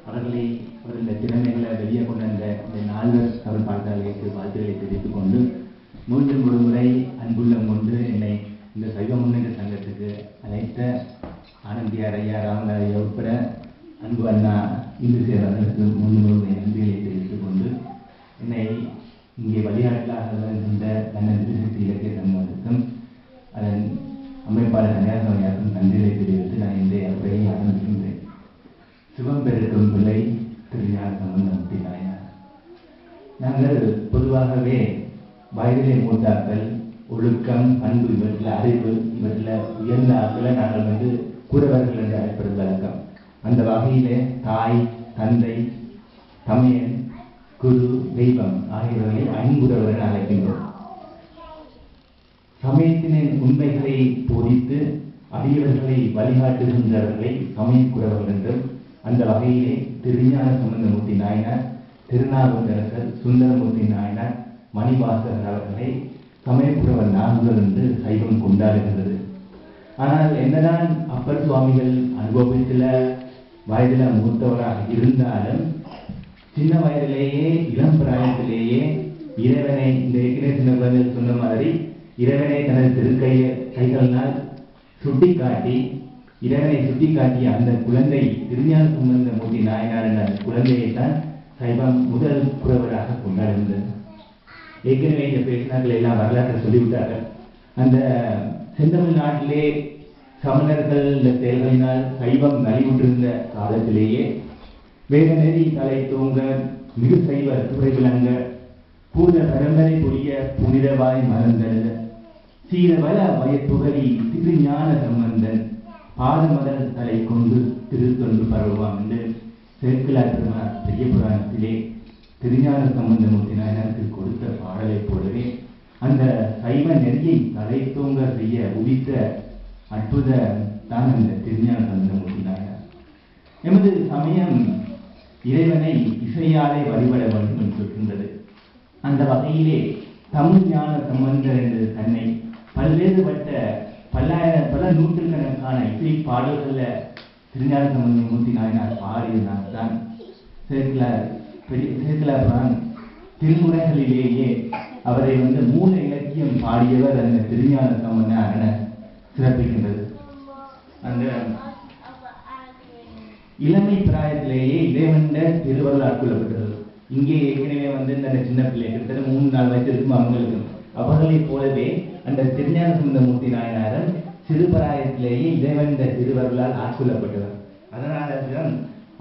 அவர்களை அவர்களுடைய திறமைகளை வெளியே கொண்டு வந்த இந்த நால்வர் தமிழ் பாடசாலைக்கு வாழ்த்துக்களை தெரிவித்துக் கொண்டு மீண்டும் ஒரு முறை அன்புள்ளம் கொண்டு என்னை இந்த சைவ முன்னேற்ற சங்கத்துக்கு அழைத்த ஆனந்தியார் ஐயா ராமநாதையா உட்பட அன்பு அண்ணா இந்துசேர் அவர்களுக்கு முன்னுரிமை நன்றிகளை தெரிவித்துக் கொண்டு என்னை இங்கே வழிகாட்டலாக வருகின்ற கண்ணன் திருசக்தி இலக்கிய சமூகத்துக்கும் அதன் அமைப்பாளர் கன்னியாகுமரியாருக்கும் நன்றிகளை தெரிவித்து நான் இந்த உரையை ஆரம்பிக்கின்றேன். சிவம் பெருக்கும் பிள்ளை திருஞான சம்பந்தமூர்த்தி நாயனார். நாங்கள் பொதுவாகவே வயதிலே மூத்தாக்கள் ஒழுக்கம் பண்பு இவற்றில் அறிவு இவற்றில் உயர்ந்த ஆக்களை நாங்கள் கூறவர்கள் என்று அழைப்பது வழக்கம். அந்த வகையிலே தாய் தந்தை தமையன் குரு தெய்வம் ஆகியவர்களை ஐங்குறவர்கள் அழைக்கின்றோம். சமயத்தினின் உண்மைகளை போதித்து அடியவர்களை வழிகாட்டுகின்றவர்களை சமயக்குறவர்கள் என்றும், அந்த வகையிலே திருஞான சம்பந்தமூர்த்தி நாயனார், திருநாவுக்கரசர், சுந்தரமூர்த்தி நாயனார், மணிவாசகர் அவர்களை சமயக்குறவர் நாங்கள் என்று சைவம் கொண்டாடுகின்றது. ஆனால் என்னதான் அப்பர் சுவாமிகள் அனுபவத்தில் வயதில் மூத்தவராக இருந்தாலும் சின்ன வயதிலேயே இளம் பிராயத்திலேயே இறைவனை இந்த சின்ன குழந்தைகள் சொன்ன மாதிரி இறைவனை தனது கைகளினால் சுட்டி காட்டி இறைவனை சுட்டி காட்டிய அந்த குழந்தை திருஞான சம்பந்தமூர்த்தி நாயனார் என்ற குழந்தையைத்தான் சைவம் முதல் குறவராக கொண்டாடுகின்றது. ஏற்கனவே இந்த பேசினார்கள் எல்லாம் வரலாற்றை சொல்லிவிட்டார்கள். அந்த செந்தமிழ் நாட்டிலே சமணர்கள் இந்த செயல்களினால் சைவம் நலிவுற்றிருந்த காலத்திலேயே வேத நெறி தலை தூங்க மிகு சைவ துறை விளங்க பூத பரம்பரை புரிய புனிதவாய் மலர்ந்தல் சீரவள வயத்துகரி திருஞான சம்பந்தன் பாதமதல் தலை கொண்டு திருத்தொன்று பரவுவான் என்று சேக்கிழார் பெருமானார் பெரிய புராணத்திலே திருஞான சம்பந்தமூர்த்தி நாயனாருக்கு கொடுத்த பாடலை போலவே அந்த சைவ நெறியை தலை தூங்க செய்ய உதித்த அற்புத தான் அந்த திருஞான சம்பந்தமூர்த்தி நாயனார். எமது சமயம் இறைவனை இசையாலே வழிபட வேண்டும் என்று சொல்கின்றது. அந்த வகையிலே தமிழ் ஞான சம்பந்தர் என்று தன்னை பல்வேறுபட்ட பல நூற்றுக்கணக்கான இசை பாடல்களில் திருஞான சம்பந்தமூர்த்தி நாயனார் பாடியதனால் தான் சேக்கிழார் திருமுறைகளிலேயே அவரை மூல இலக்கியம் பாடியவர் அந்த திருஞான சம்பந்தர் என சிறப்பிக்கின்றது. அந்த இளமை பிராயத்திலேயே இறைவன் திருவருள் ஆட்கொள்ளப்பட்டது. இங்கே ஏற்கனவே இந்த சின்ன பிள்ளை கிட்டத்தட்ட 3-4 வயசு இருக்கும் அவங்களுக்கு. அவர்களை போலவே அந்த திருஞான சம்பந்தமூர்த்தி நாயனாரன் சிறு பிராயத்திலேயே இறைவன் திருவருளால் ஆட்கொள்ளப்பட்டவர். அதனால்தான்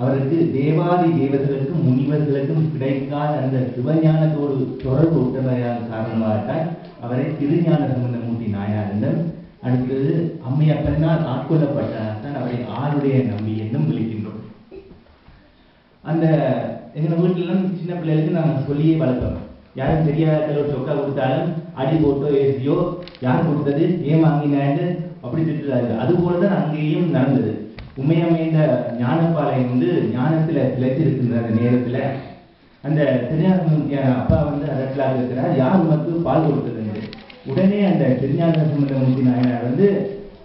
அவருக்கு தேவாதி தேவர்களுக்கும் முனிவர்களுக்கும் கிடைக்காத அந்த சிவஞானத்தோடு தொடர்பு உற்றமையான காரணமாகத்தான் அவரை திருஞான சம்பந்தமூர்த்தி நாயனார் என்றும், அடுத்தது அம்மையப்பனால் ஆட்கொள்ளப்பட்டதான் அவரை ஆளுடைய நம்பி என்றும் விழிக்கின்றோம். அந்த எங்கள் வீட்டிலாம் சின்ன பிள்ளைகளுக்கு நாங்கள் சொல்லியே வளர்ப்போம். யாரும் தெரியாத ஒரு சொக்கா கொடுத்தாலும் அடி போட்டோ ஏசியோ யார் கொடுத்தது ஏன் வாங்கினான்னு அப்படி திட்டுறாரு. அதுபோலதான் அங்கேயும் நடந்தது. உண்மையமைந்த ஞானப்பாலை ஞானத்துல திளைச்சிருக்கின்ற அந்த நேரத்துல அந்த திருஞான அப்பா அதற்காக இருக்கிறார், யார் உனக்கு பால் கொடுத்தது. உடனே அந்த திருஞான சம்பந்தமூர்த்தி நாயனார்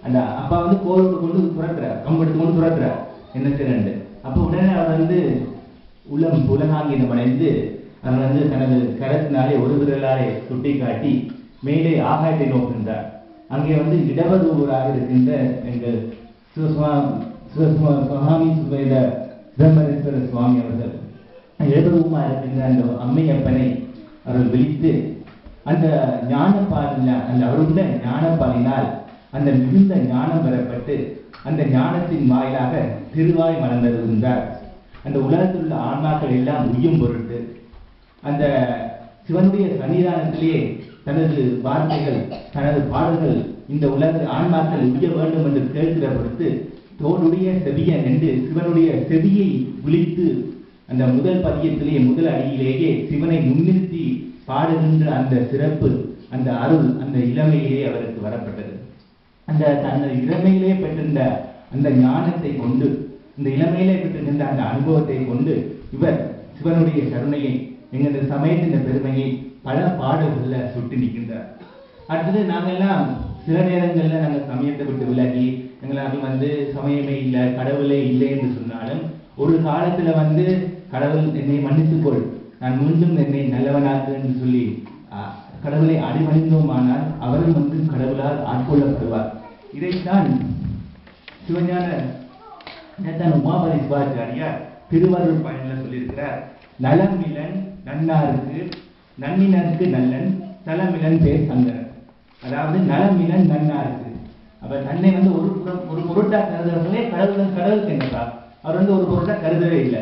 அந்த அப்பா கோலோடு கொண்டு துறக்கிறார், கம்பெடுத்து கொண்டு துறக்கிறார் என்ன திரண்டு. அப்போ உடனே அவர் உள்ளம் புலனாங்கினம் அடைந்து அவர் தனது கரத்தினாலே ஒரு விரலாலே சுட்டி காட்டி மேலே ஆகாயத்தை நோக்குகின்றார். அங்கே இடவதூராக இருக்கின்ற எங்கள் சுவாமி சுவேத சிதம்பரேஸ்வர சுவாமி அவர்கள் இடவதூமா இருக்கின்ற அந்த அம்மையப்பனை அவர்கள் விழித்து அந்த ஞானப்பாலினால் அந்த அவருடைய ஞானப்பாலினால் அந்த மிகுந்த ஞானம் பெறப்பட்டு அந்த ஞானத்தின் வாயிலாக திருவாய் மலர்ந்திருந்தார். அந்த உலகத்தில் உள்ள ஆன்மாக்கள் எல்லாம் உய்யும் பொருட்டு அந்த சிவனுடைய சன்னிதானத்திலே தனது வார்த்தைகள் தனது பாடல்கள் இந்த உலக ஆன்மாக்கள் உய்ய வேண்டும் என்று கேட்கிற பொறுத்து தோளுடைய செவிய என்று சிவனுடைய செவியை விழித்து அந்த முதல் பதியத்திலே முதல் அடியிலேயே சிவனை முன்னிறுத்தி பாடுகின்ற அந்த சிறப்பு அந்த அருள் அந்த இளமையிலே அவருக்கு வரப்பட்டது. அந்த தனது இளமையிலே பெற்றிருந்த அந்த ஞானத்தை கொண்டு இந்த இளமையிலே பெற்றிருந்த அந்த அனுபவத்தை கொண்டு இவர் சிவனுடைய கருணையை எங்களது சமயத்தின் பெருமையை பல பாடல்களில் சுட்டி நிற்கின்றார். அடுத்தது நாங்கள்லாம் சில நேரங்களில் நாங்கள் சமயத்தை விட்டு விலகி எங்களால் சமயமே இல்லை கடவுளே இல்லை என்று சொன்னாலும் ஒரு காலத்துல வந்து கடவுள் என்னை மன்னித்துக்கொள், நான் மீண்டும் என்னை நல்லவனாக்குன்னு சொல்லி கடவுளை அடிபணிந்தோமானால் அவரும் வந்து கடவுளால் ஆட்கொள்ளப்படுவார். இதைத்தான் சிவஞான உமாபதி சிவாச்சாரியார் திருவருள் பயன்ல சொல்லியிருக்கிறார். நலமிலன் நன்னாருக்கு, நன்னினருக்கு நல்லன், தலமிலன் பேர் சங்கரன். அதாவது நலமிலன் நன்னாருக்கு. அப்ப தன்னை வந்து ஒரு பொருட்டா கருதுறவங்களே கடவுளுக்கு என்னப்பா, அவர் வந்து ஒரு பொருட்டா கருதவே இல்லை.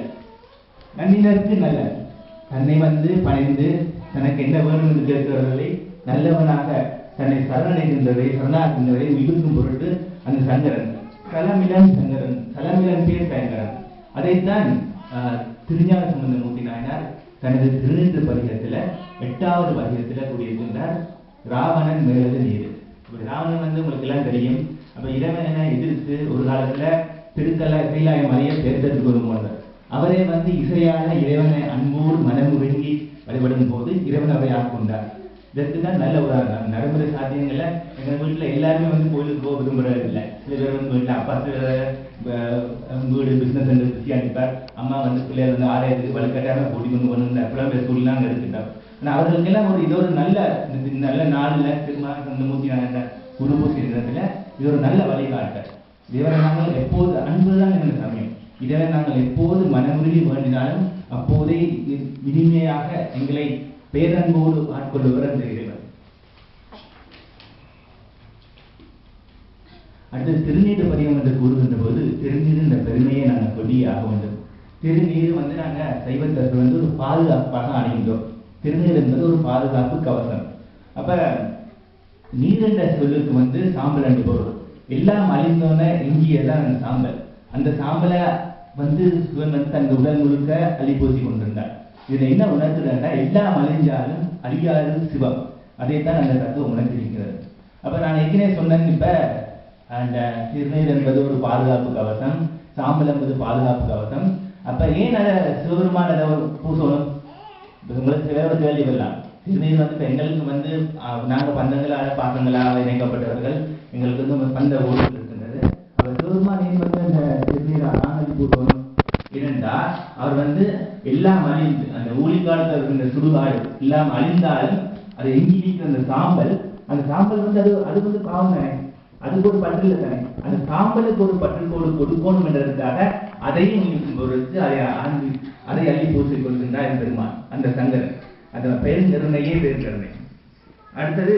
நன்னினருக்கு நல்லன், தன்னை வந்து பணிந்து தனக்கு என்ன வேணும் என்று கேட்கிறவர்களை நல்லவனாக தன்னை சரணாகின்றவரை விழுக்கும் பொருட்டு அந்த சங்கரன். தலமிலன் சங்கரன், தலமிலன் பேர் சங்கரன். அதைத்தான் திருஞான சம்பந்தமூர்த்தி நாயனார் தனது திருநீற்று பதிகத்துல 8வது பதிகத்துல கூறியிருக்கின்றார். ராவணன் மேலது நீர். ராவணன் வந்து உங்களுக்கு எல்லாம் தெரியும். அப்ப இறைவனை எதிர்த்து ஒரு காலத்துல கைலாய மலையை பேசுறதுக்கு ஒரு போனவர். அவரே வந்து இசையான இறைவனை அன்போடு மனமுருங்கி வழிபடும் போது இறைவன் அவரை ஆட்கொண்டார். இதற்கு தான் நல்ல உதாரணம். நடைமுறை சாத்தியங்கள்ல எங்க வீட்டுல எல்லாருமே வந்து கோயிலுக்கு போக விரும்புறது இல்லை. சில பேர் வந்து வீட்டுல அப்பா வீடு பிசினஸ் பிஸி அனுப்பார், அம்மா வந்து பிள்ளைய வந்து ஆலயத்துக்கு வலுக்கட்டாம கூட்டி கொண்டு போகணும்னு புலம்பெயர் ஸ்கூல்லாம் அங்கே இருக்கிட்டார். ஆனால் அவர்களுக்கெல்லாம் இது ஒரு நல்ல நாளில் திருமண சந்தமூர்த்தி நாயன குருபூசி தினத்துல இது ஒரு நல்ல வழிகாட்டல். இறைவனை நாங்கள் எப்போது அன்புதான் எங்கள் சமயம். இறைவனை நாங்கள் எப்போது மனமுருகி வேண்டினாலும் அப்போதே இனிமையாக எங்களை பேரன்போடு ஆட்கொள்ளுவர் அந்த இறைவன். அடுத்து திருநீர் பதிகம் என்று கூறுகின்ற போது திருநீர் இந்த பெருமையை நாங்கள் சொல்லியே ஆக வேண்டும். திருநீர் வந்து நாங்கள் சைவத்திற்கு வந்து ஒரு பாதுகாப்பாக அணிந்தோம். திருநீர் என்பது ஒரு பாதுகாப்பு கவசம். அப்ப நீர் என்ற சொல்லுக்கு வந்து சாம்பல் என்று பொருள். எல்லாம் அழிந்தோன எஞ்சியதான் அந்த சாம்பல். அந்த சாம்பலை வந்து சிவன் வந்து தன் உடல் முழுக்க அள்ளி பூசி கொண்டிருந்தார். இதுல என்ன உணர்த்துறா, எல்லாம் அழிஞ்சாலும் அழியாது சிவம். அதைத்தான் அந்த தத்துவம் உணர்த்திருக்கிறது. அப்ப நான் ஏற்கனவே சொன்னேன், இப்ப அந்த திருநீர் என்பது ஒரு பாதுகாப்பு கவசம், சாம்பல் என்பது பாதுகாப்பு கவசம். அப்ப ஏன் அதை சிவபெருமான அதை ஒரு பூசணும்? உங்களுக்கு வேற ஒரு கேள்வி வரலாம். திருநீர் வந்து இப்ப எங்களுக்கு வந்து நாங்க பந்தங்களால பாசங்களாக இணைக்கப்பட்டவர்கள், எங்களுக்கு வந்து பந்த ஊழல் இருக்கின்றது. அப்ப சிவபெருமான் ஏன் வந்து அந்த திருநீரை ஆணி பூசணும்? ஏனென்றா அவர் வந்து எல்லாம் அழிந்து அந்த ஊழி காலத்தில் இருக்கின்ற சுடுகாடு எல்லாம் அழிந்தாலும் அதை எங்கி நீக்கிற அந்த சாம்பல் வந்து அது வந்து பாவம் தானே, அதுக்கு ஒரு பற்று இல்லை தானே. அந்த சாம்பலுக்கு ஒரு பற்றுக்கோடு கொடுக்கணும் என்றதுக்காக அதையும் பொறுத்து அதை அள்ளி பூசி கொடுக்கின்றார் பெருமான் அந்த சங்கரன். அந்த பெயர் கருணையே பேர் கருணை. அடுத்தது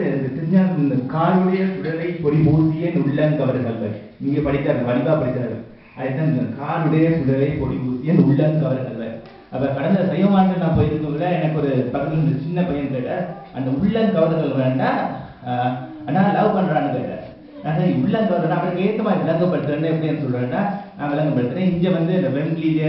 இந்த காருடைய சுடலை பொடி பூசிய உள்ளங்கவர்கள் இங்கே படித்தார்கள், வடிவா படித்தார்கள். அதைத்தான் காருடைய சுடலை பொடி பூசிய உள்ளங்கவர்கள். அப்ப கடந்த சைவமாண்டு நான் போயிருக்கோம்ல, எனக்கு ஒரு பக்கத்துல சின்ன பையன் கேட்ட அந்த உள்ளங்கவர்கள் வேண்டாம் ஆனா லவ் பண்றான்னு கேட்டார். நான் சரி உள்ளங்கவர்கள் அவருக்கு ஏற்ற மாதிரி விளங்கப்படுத்துறேன்னு எப்படின்னு சொல்றேன்னா, நான் விளங்கப்படுத்துறேன். இங்க வந்து இந்த வெம்ப்ளிஜ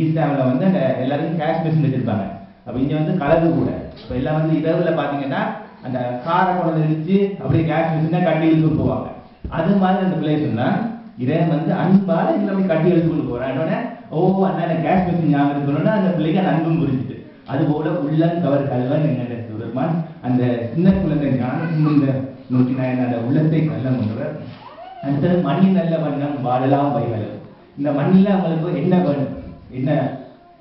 ஈஸ்டாமில் வந்து அந்த எல்லாருக்கும் கேஷ் மிஷின் வச்சிருப்பாங்க. அப்ப இங்க வந்து கலந்து கூட இப்ப எல்லாம் வந்து இரவுல பாத்தீங்கன்னா அந்த காரை கொண்டு இழுத்து அப்படியே கேஷ் மிஷினா கட்டி இழுத்து போவாங்க. அது மாதிரி அந்த பிள்ளை சொன்னா இறைவன் வந்து அன்பால இதுல அப்படி கட்டி எழுத்து கொண்டு போறான். ஓ அண்ணா கேஷ் மிஷின் ஞாபகம் இருக்கணும்னா அந்த பிள்ளைக்கு அந்த அன்பும் புரிஞ்சுட்டு. அது போல உள்ளங்கவர் கல்வன் என்கிற சிவபெருமான் அந்த சின்ன குழந்தை ஞான நோக்கி நாயன் அந்த உள்ளத்தை கல்லம் கொண்டவர். அடுத்தது மண்ணின் நல்ல வண்ணம் வாழலாம் வைவலம். இந்த மண்ணில அவங்களுக்கு என்ன வேணும்? என்ன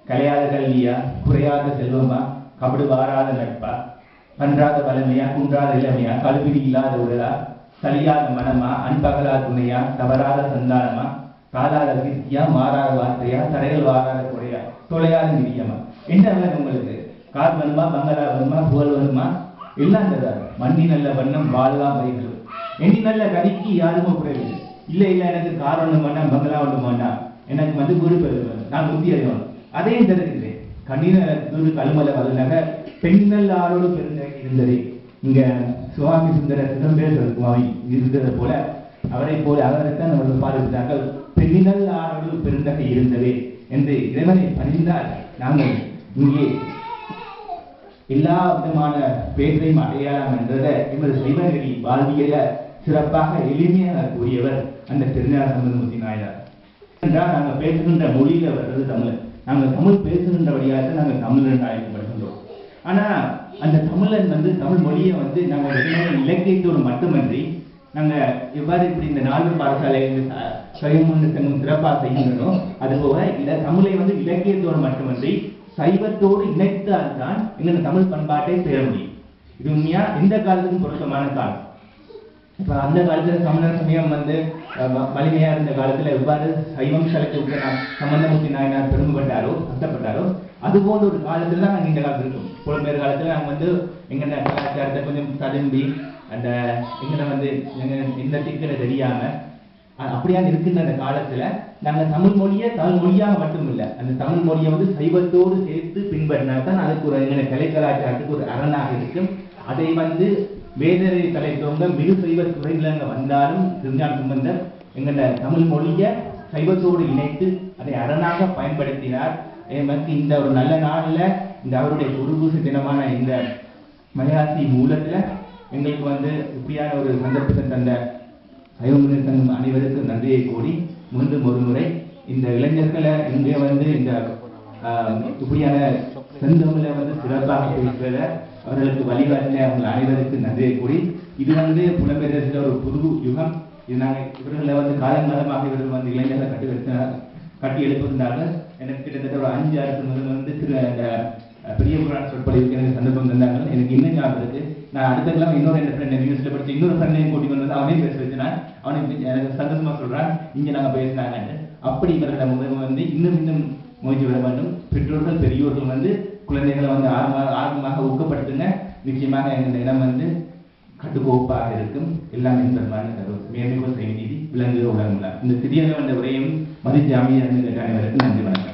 கலையாத கல்வியா, குறையாத செல்வமா, கபடு வாராத நட்பா, பன்றாத பலமையா, குன்றாத இளமையா, கல்விடி இல்லாத உடலா, சலியாத மனமா, அன்பகலா துணையா, தவறாத சந்தானமா, காலாத கீர்த்தியா, மாறாத வார்த்தையா, தடைகள் வாராத குறையா, தொலையாத நிதியமா, என்ன வேணும் உங்களுக்கு? கார் வேணுமா, பங்களா வேணுமா, புகழ் வேணுமா? எல்லாம் தராது. மண்ணி நல்ல வண்ணம் வாழலாம் வைகளும். எண்ணி நல்ல கதிக்கு யாருமே குறைவில்லை. இல்லை எனக்கு கார் ஒன்று வேண்டாம், பங்களா ஒன்று வேண்டாம், எனக்கு வந்து வீடு பெறுவேன், நான் புத்தி அறிவேன், அதையும் தருகிறேன். கண்ணீர வீடு கல்மலை வல்லக பெண்கள் ஆரோடு பெருந்தகை இருந்ததே. இங்க சுவாமி சுந்தர சிதம்பேர் சுவாமி இருந்தது போல அவரை போல அவரைத்தான் அவர்கள் பாடுகிறார்கள். பெண்ணினல் ஆரோடு பெருந்தகை இருந்ததே என்று இறைவனை பணிந்தால் நாங்கள் இங்கே எல்லா விதமான பேற்றையும் அடையலாம் என்றதை எமது சைவநெறி வாழ்வியல சிறப்பாக எளிமையாக கூறியவர் அந்த திருஞான சம்பந்தமூர்த்தி நாயனார். என்றால் நாங்கள் பேசுகின்ற மொழியில வர்றது தமிழ். நாங்கள் தமிழ் பேசுகின்ற வழியாக நாங்கள் தமிழன் அழைக்கப்படுகின்றோம். ஆனா அந்த தமிழன் வந்து தமிழ் மொழியை வந்து நாங்கள் இலக்கியத்தோடு மட்டுமன்றி நாங்கள் எவ்வாறு இப்படி இந்த நால்வர் பாடசாலை சைவமுன்னு சங்கம் சிறப்பாக செய்கின்றனோ அதுபோக தமிழை வந்து இலக்கியத்தோடு மட்டுமன்றி சைவத்தோடு இணைத்தால்தான் எங்கள் தமிழ் பண்பாட்டை பெற முடியும். இது உண்மையா எந்த காலத்துக்கும் பொருத்தமான காலம். இப்போ அந்த காலத்தில் சமணர் சமயம் வந்து வலிமையா இருந்த காலத்துல எவ்வாறு சைவம் சலத்தை சம்பந்தமூர்த்தி நாயனார் பெருமைப்பட்டாரோ கஷ்டப்பட்டாரோ அது போன்ற ஒரு காலத்துல தான் நாங்கள் இந்த காலத்தில் இருக்கோம். புலம்பெயர் காலத்துல நாங்கள் வந்து எங்க கலாச்சாரத்தை கொஞ்சம் ததும்பி அந்த எங்களை வந்து எந்த திக்கனை தெரியாம அப்படியா இருக்கின்ற அந்த காலத்துல நாங்கள் தமிழ் மொழியை தமிழ் மொழியாக மட்டும் இல்லை, அந்த தமிழ் மொழியை வந்து சைவத்தோடு சேர்த்து பின்பற்றினால்தான் அதுக்கு ஒரு எங்களை கலை கலாச்சாரத்துக்கு ஒரு அரணாக இருக்கும். அதை வந்து வேதரை தலைத்தவங்க மிகு சைவ துறையில் அங்கே வந்தாலும் திருஞான சம்பந்தர் எங்களோட தமிழ் மொழியை சைவத்தோடு இணைத்து அதை அரணாக பயன்படுத்தினார். எனக்கு இந்த ஒரு நல்ல நாளில் இந்த அவருடைய குருபூச தினமான இந்த மலையாசி மூலத்துல எங்களுக்கு வந்து இப்படியான ஒரு சந்தர்ப்பத்தை தந்த சைவமுன்னணி சங்கம் அனைவருக்கும் நன்றியை கூறி மீண்டும் ஒரு முறை இந்த இளைஞர்களை இங்கே வந்து இந்த இப்படியான செந்தமிழை வந்து சிறப்பாக பேசுகிற அவர்களுக்கு வழிகாட்டின அவங்க அனைவருக்கும் நன்றியை கூறி இது வந்து புலம்பெயர்ந்த ஒரு புது யுகம். இது நாங்கள் இவர்களை வந்து காலங்காலமாக இவர்கள் வந்து இளைஞர்களை கட்டி எழுப்புகின்றார்கள். எனக்கு கிட்டத்தட்ட ஒரு 5-6 முதல் வந்து பெரிய புராண சொற்பொழிவுக்கு எனக்கு சந்தர்ப்பம் தந்தார்கள். எனக்கு இன்னும் ஞாபகம் இருக்கு. நான் அடுத்த கிழமை இன்னொரு என் ஃப்ரெண்ட் நியூஸ்ல படிச்சு இன்னொரு ஃப்ரெண்டையும் கூட்டிட்டு வந்து அவனையும் பேச வச்சுனான். அவனுக்கு எனக்கு சந்தோஷமா சொல்றான் இங்க நாங்க பேசினாங்க. அப்படி இவர்களை வந்து இன்னும் முயற்சி வர வேண்டும். பெற்றோர்கள் பெரியோர்கள் வந்து குழந்தைகளை வந்து ஆர்வமாக ஊக்கப்படுத்துங்க. நிச்சயமாக எங்கள் இடம் வந்து கட்டுக்கோப்பாக இருக்கும். எல்லாம் என்பதற்கான மேன்மைகள் செய்தி விலங்கு உலகம். இந்த சிறிய உரையும் மதிஜாமியா அனைவருக்கும் நன்றி வணக்கம்.